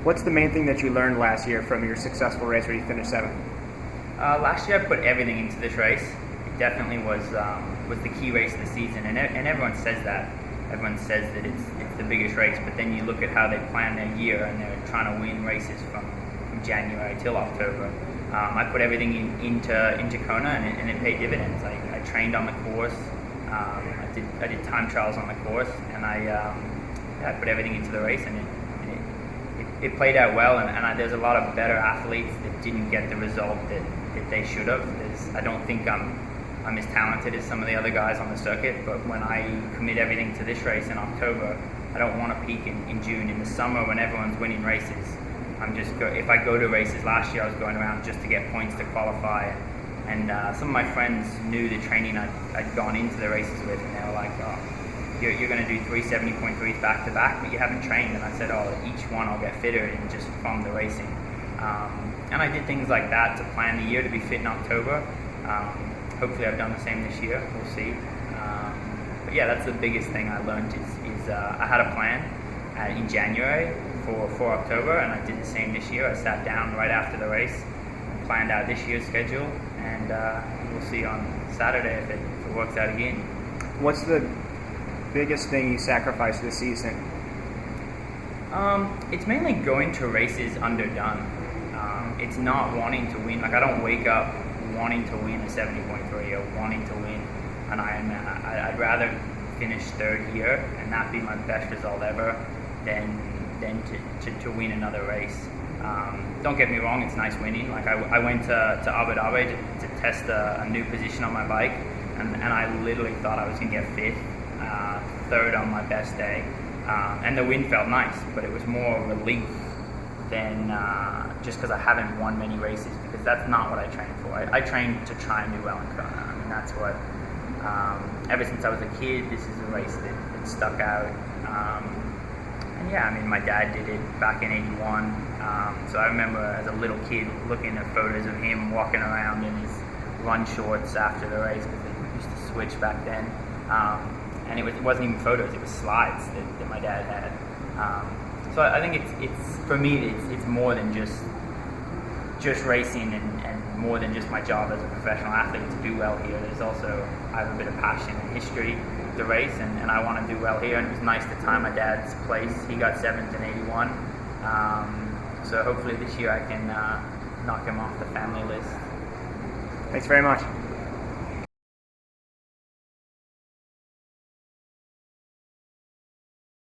What's the main thing that you learned last year from your successful race where you finished 7th? Last year I put everything into this race. It definitely was the key race of the season, and everyone says that. Everyone says that it's the biggest race, but then you look at how they plan their year, and they're trying to win races from January till October. I put everything into Kona, and it paid dividends. I trained on the course. I did time trials on the course, and I put everything into the race, and it played out well. And there's a lot of better athletes that didn't get the result that they should have. I don't think I'm as talented as some of the other guys on the circuit, but when I commit everything to this race in October, I don't want to peak in June. In the summer when everyone's winning races, if I go to races, last year I was going around just to get points to qualify, and some of my friends knew the training I'd gone into the races with, and they were like, oh, you're going to do 370.3s back to back, but you haven't trained. And I said, oh, each one I'll get fitter in just from the racing. And I did things like that to plan the year to be fit in October. Hopefully I've done the same this year, we'll see. But yeah, that's the biggest thing I learned is I had a plan in January for October, and I did the same this year. I sat down right after the race and planned out this year's schedule, and we'll see on Saturday if it works out again. What's the biggest thing you sacrificed this season? It's mainly going to races underdone. It's not wanting to win. Like, I don't wake up wanting to win a 70.3 or wanting to win an Ironman. I'd rather finish third here and that be my best result ever than to win another race. Don't get me wrong, it's nice winning. Like, I went to Abu Dhabi to test a new position on my bike, and I literally thought I was going to get fifth, third on my best day. And the win felt nice, but it was more relief than just because I haven't won many races, because that's not what I trained for. I trained to try and do well in Kona. I mean, that's what, ever since I was a kid, this is a race that stuck out. And yeah, I mean, my dad did it back in '81. So I remember as a little kid looking at photos of him walking around in his run shorts after the race, because they used to switch back then. And it wasn't even photos, it was slides that my dad had. So I think it's for me, it's more than just racing and more than just my job as a professional athlete to do well here. There's also, I have a bit of passion and history with the race, and I want to do well here. And it was nice to time my dad's place. He got 7th in '81. So hopefully this year I can knock him off the family list. Thanks very much.